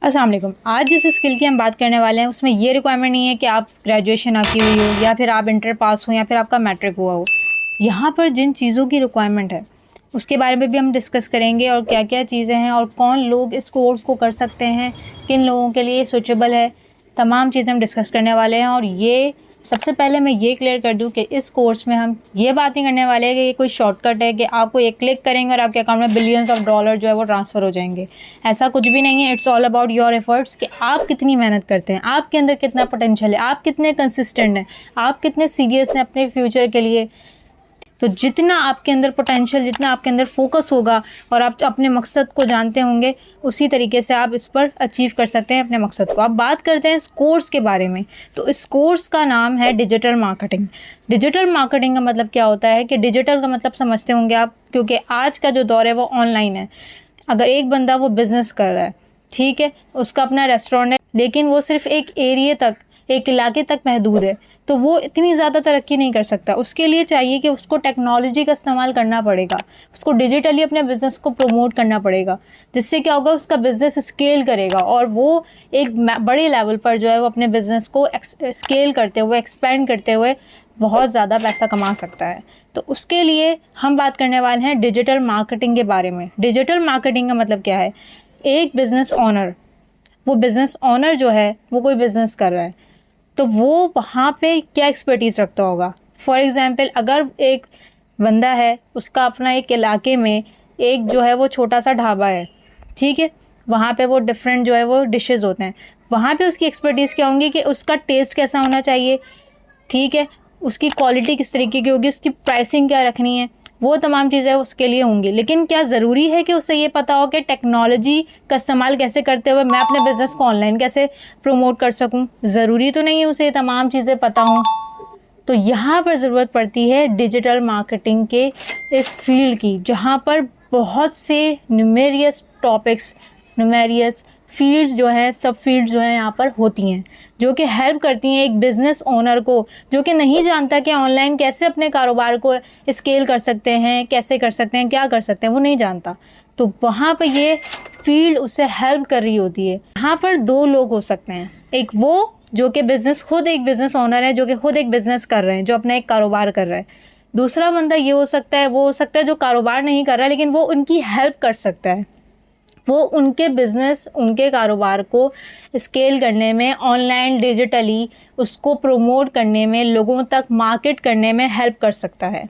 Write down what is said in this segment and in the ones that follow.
अस्सलाम वालेकुम। आज जिस स्किल की हम बात करने वाले हैं उसमें ये रिक्वायरमेंट नहीं है कि आप ग्रेजुएशन आपकी हुई हो या फिर आप इंटर पास हो या फिर आपका मैट्रिक हुआ हो। यहाँ पर जिन चीज़ों की रिक्वायरमेंट है उसके बारे में भी हम डिस्कस करेंगे और क्या क्या चीज़ें हैं और कौन लोग इस कोर्स को कर सकते हैं, किन लोगों के लिए सूटेबल है, तमाम चीज़ें हम डिस्कस करने वाले हैं। और ये सबसे पहले मैं ये क्लियर कर दूं कि इस कोर्स में हम ये बात नहीं करने वाले हैं कि ये कोई शॉर्टकट है कि आपको एक क्लिक करेंगे और आपके अकाउंट में बिलियंस ऑफ डॉलर जो है वो ट्रांसफ़र हो जाएंगे। ऐसा कुछ भी नहीं है। It's all about your efforts कि आप कितनी मेहनत करते हैं, आपके अंदर कितना पोटेंशियल है, आप कितने कंसिस्टेंट हैं, आप कितने सीरियस हैं अपने फ्यूचर के लिए। तो जितना आपके अंदर पोटेंशियल, जितना आपके अंदर फोकस होगा और आप अपने मकसद को जानते होंगे, उसी तरीके से आप इस पर अचीव कर सकते हैं अपने मकसद को। अब बात करते हैं इस कोर्स के बारे में। तो इस कोर्स का नाम है डिजिटल मार्केटिंग। डिजिटल मार्केटिंग का मतलब क्या होता है कि डिजिटल का मतलब समझते होंगे आप, क्योंकि आज का जो दौर है वो ऑनलाइन है। अगर एक बंदा वो बिज़नेस कर रहा है, ठीक है, उसका अपना रेस्टोरेंट है, लेकिन वो सिर्फ एक एरिया तक, एक इलाके तक महदूद है, तो वो इतनी ज़्यादा तरक्की नहीं कर सकता। उसके लिए चाहिए कि उसको टेक्नोलॉजी का इस्तेमाल करना पड़ेगा, उसको डिजिटली अपने बिज़नेस को प्रमोट करना पड़ेगा, जिससे क्या होगा, उसका बिज़नेस स्केल करेगा और वो एक बड़े लेवल पर जो है वो अपने बिज़नेस को स्केल करते हुए, एक्सपेंड करते हुए बहुत ज़्यादा पैसा कमा सकता है। तो उसके लिए हम बात करने वाले हैं डिजिटल मार्केटिंग के बारे में। डिजिटल मार्केटिंग का मतलब क्या है? एक बिज़नेस ऑनर, वो बिज़नेस ऑनर जो है वो कोई बिज़नेस कर रहा है, तो वो वहाँ पे क्या एक्सपर्टीज़ रखता होगा। फॉर एग्ज़ाम्पल, अगर एक बंदा है, उसका अपना एक इलाके में एक जो है वो छोटा सा ढाबा है, ठीक है, वहाँ पे वो डिफरेंट जो है वो डिशेज़ होते हैं, वहाँ पे उसकी एक्सपर्टीज़ क्या होंगी कि उसका टेस्ट कैसा होना चाहिए, ठीक है, उसकी क्वालिटी किस तरीके की होगी, उसकी प्राइसिंग क्या रखनी है, वो तमाम चीज़ें उसके लिए होंगी। लेकिन क्या ज़रूरी है कि उसे ये पता हो कि टेक्नोलॉजी का इस्तेमाल कैसे करते हुए मैं अपने बिज़नेस को ऑनलाइन कैसे प्रमोट कर सकूं? ज़रूरी तो नहीं है उसे ये तमाम चीज़ें पता हों। तो यहाँ पर ज़रूरत पड़ती है डिजिटल मार्केटिंग के इस फील्ड की, जहाँ पर बहुत से न्यूमेरियस टॉपिक्स, न्यूमेरियस फील्ड्स जो हैं, सब फील्ड्स जो हैं यहाँ पर होती हैं, जो कि हेल्प करती हैं एक बिज़नेस ओनर को, जो कि नहीं जानता कि ऑनलाइन कैसे अपने कारोबार को स्केल कर सकते हैं, कैसे कर सकते हैं, क्या कर सकते हैं, वो नहीं जानता। तो वहाँ पर ये फील्ड उसे हेल्प कर रही होती है। यहाँ पर दो लोग हो सकते हैं, एक वो जो कि बिज़नेस, खुद एक बिज़नेस ओनर है, जो कि खुद एक बिज़नेस कर रहे हैं, जो अपना एक कारोबार कर रहा है। दूसरा बंदा ये हो सकता है, वो हो सकता है जो कारोबार नहीं कर रहा है, लेकिन वो उनकी हेल्प कर सकता है, वो उनके बिज़नेस, उनके कारोबार को स्केल करने में, ऑनलाइन डिजिटली उसको प्रमोट करने में, लोगों तक मार्केट करने में हेल्प कर सकता है।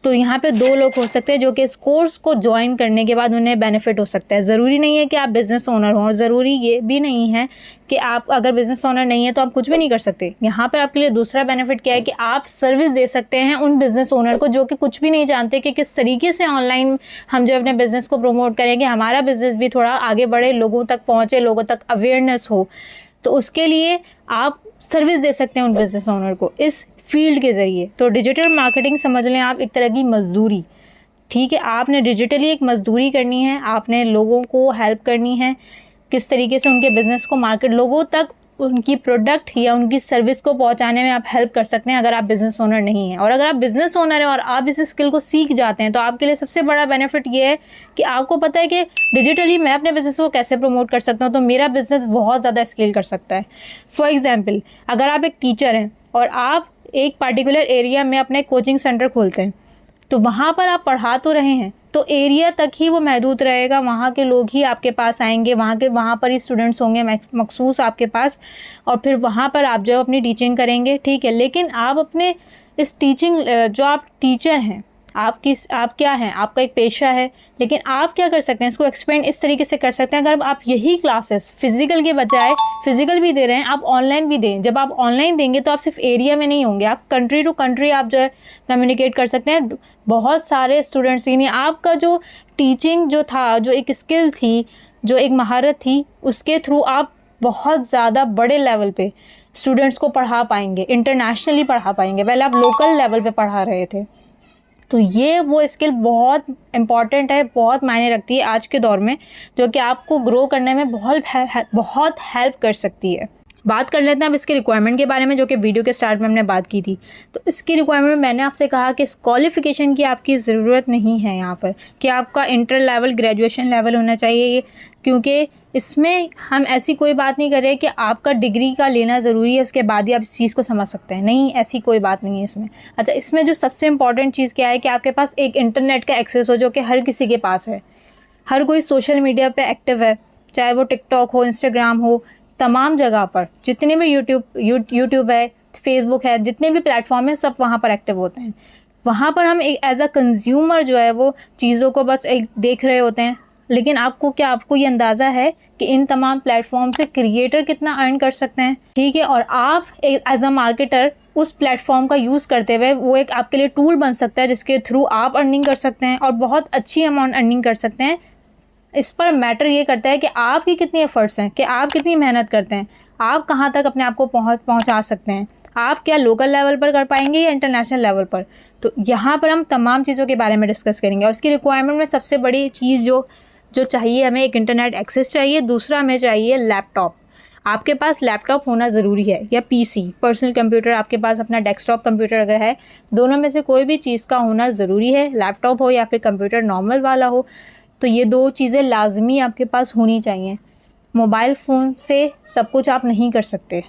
तो यहाँ पे दो लोग हो सकते हैं जो कि इस कोर्स को ज्वाइन करने के बाद उन्हें बेनिफिट हो सकता है। ज़रूरी नहीं है कि आप बिज़नेस ओनर हों, और ज़रूरी ये भी नहीं है कि आप अगर बिज़नेस ओनर नहीं है तो आप कुछ भी नहीं कर सकते। यहाँ पर आपके लिए दूसरा बेनिफिट क्या है कि आप सर्विस दे सकते हैं उन बिज़नेस ओनर को जो कि कुछ भी नहीं जानते कि किस तरीके से ऑनलाइन हम जो अपने बिज़नेस को प्रमोट करेंगे, हमारा बिज़नेस भी थोड़ा आगे बढ़े, लोगों तक पहुँचे, लोगों तक अवेयरनेस हो। तो उसके लिए आप सर्विस दे सकते हैं उन बिज़नेस ओनर को इस फील्ड के ज़रिए। तो डिजिटल मार्केटिंग समझ लें आप एक तरह की मज़दूरी, ठीक है, आपने डिजिटली एक मज़दूरी करनी है, आपने लोगों को हेल्प करनी है किस तरीके से उनके बिज़नेस को मार्केट, लोगों तक उनकी प्रोडक्ट या उनकी सर्विस को पहुंचाने में आप हेल्प कर सकते हैं अगर आप बिज़नेस ओनर नहीं हैं। और अगर आप बिज़नेस ओनर हैं और आप इस स्किल को सीख जाते हैं तो आपके लिए सबसे बड़ा बेनिफिट ये है कि आपको पता है कि डिजिटली मैं अपने बिज़नेस को कैसे प्रमोट कर सकता हूँ, तो मेरा बिज़नेस बहुत ज़्यादा स्केल कर सकता है। फॉर एग्ज़ाम्पल, अगर आप एक टीचर हैं और आप एक पार्टिकुलर एरिया में अपने कोचिंग सेंटर खोलते हैं, तो वहाँ पर आप पढ़ा तो रहे हैं, तो एरिया तक ही वो महदूद रहेगा, वहाँ के लोग ही आपके पास आएंगे, वहाँ पर ही स्टूडेंट्स होंगे मखसूस आपके पास, और फिर वहाँ पर आप जो है अपनी टीचिंग करेंगे, ठीक है। लेकिन आप अपने इस टीचिंग, जो आप टीचर हैं, आप क्या हैं, आपका एक पेशा है, लेकिन आप क्या कर सकते हैं, इसको एक्सपेंड इस तरीके से कर सकते हैं। अगर आप यही क्लासेस फिज़िकल के बजाय, फिज़िकल भी दे रहे हैं, आप ऑनलाइन भी दें। जब आप ऑनलाइन देंगे तो आप सिर्फ एरिया में नहीं होंगे, आप कंट्री टू कंट्री आप जो है कम्युनिकेट कर सकते हैं बहुत सारे स्टूडेंट्स। यानी आपका जो टीचिंग जो था, जो एक स्किल थी, जो एक महारत थी, उसके थ्रू आप बहुत ज़्यादा बड़े लेवल पे स्टूडेंट्स को पढ़ा पाएंगे, इंटरनेशनली पढ़ा पाएंगे। पहले आप लोकल लेवल पे पढ़ा रहे थे। तो ये वो स्किल बहुत इम्पॉर्टेंट है, बहुत मायने रखती है आज के दौर में, जो कि आपको ग्रो करने में बहुत हेल्प कर सकती है। बात कर लेते हैं अब इसके रिक्वायरमेंट के बारे में, जो कि वीडियो के स्टार्ट में हमने बात की थी। तो इसकी रिक्वायरमेंट में मैंने आपसे कहा कि इस क्वालिफ़िकेशन की आपकी ज़रूरत नहीं है यहाँ पर कि आपका इंटर लेवल, ग्रेजुएशन लेवल होना चाहिए, क्योंकि इसमें हम ऐसी कोई बात नहीं कर रहे कि आपका डिग्री का लेना ज़रूरी है, उसके बाद ही आप इस चीज़ को समझ सकते हैं, नहीं, ऐसी कोई बात नहीं है इसमें। अच्छा, इसमें जो सबसे इम्पॉर्टेंट चीज़ क्या है कि आपके पास एक इंटरनेट का एक्सेस हो, जो कि हर किसी के पास है। हर कोई सोशल मीडिया पे एक्टिव है, चाहे वो टिकटॉक हो, इंस्टाग्राम हो, तमाम जगह पर जितने भी यूट्यूब है, फेसबुक है, जितने भी प्लेटफॉर्म है, सब वहाँ पर एक्टिव होते हैं। वहाँ पर हम एक एज अ कंज्यूमर जो है वो चीज़ों को बस एक देख रहे होते हैं। लेकिन आपको ये अंदाज़ा है कि इन तमाम प्लेटफॉर्म से क्रिएटर कितना अर्न कर सकते हैं, ठीक है। और आप एज अ मार्केटर उस प्लेटफॉर्म का यूज़ करते हुए वो एक आपके लिए टूल बन सकता है, जिसके थ्रू आप अर्निंग कर सकते हैं और बहुत अच्छी अमाउंट अर्निंग कर सकते हैं। इस पर मैटर ये करता है कि आपकी कितनी एफर्ट्स हैं, कि आप कितनी मेहनत करते हैं, आप कहाँ तक अपने आप को पहुँचा सकते हैं, आप क्या लोकल लेवल पर कर पाएंगे या इंटरनेशनल लेवल पर। तो यहाँ पर हम तमाम चीज़ों के बारे में डिस्कस करेंगे। और उसकी रिक्वायरमेंट में सबसे बड़ी चीज़ जो चाहिए, हमें एक इंटरनेट एक्सेस चाहिए, दूसरा हमें चाहिए लैपटॉप। आपके पास लैपटॉप होना ज़रूरी है, या पीसी, पर्सनल कंप्यूटर, आपके पास अपना डेस्कटॉप कंप्यूटर अगर है, दोनों में से कोई भी चीज़ का होना ज़रूरी है, लैपटॉप हो या फिर कंप्यूटर नॉर्मल वाला हो। तो ये दो चीज़ें लाजमी आपके पास होनी चाहिए। मोबाइल फ़ोन से सब कुछ आप नहीं कर सकते।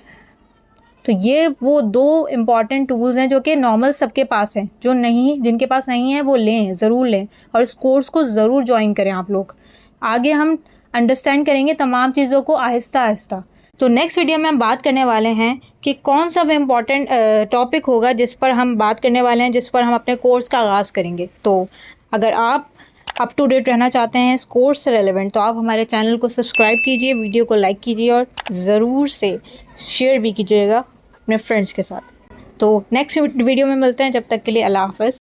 तो ये वो दो इम्पॉर्टेंट टूल्स हैं जो कि नॉर्मल सबके पास हैं, जिनके पास नहीं है वो लें, ज़रूर लें, और इस कोर्स को ज़रूर ज्वाइन करें आप लोग। आगे हम अंडरस्टैंड करेंगे तमाम चीज़ों को आहिस्ता आहिस्ता। तो नेक्स्ट वीडियो में हम बात करने वाले हैं कि कौन सा इम्पॉर्टेंट टॉपिक होगा जिस पर हम बात करने वाले हैं, जिस पर हम अपने कोर्स का आगाज़ करेंगे। तो अगर आप अप टू डेट रहना चाहते हैं इस कोर्स से रेलेवेंट, तो आप हमारे चैनल को सब्सक्राइब कीजिए, वीडियो को लाइक कीजिए और ज़रूर से शेयर भी कीजिएगा अपने फ्रेंड्स के साथ। तो नेक्स्ट वीडियो में मिलते हैं, जब तक के लिए अल्लाह हाफ़िज़।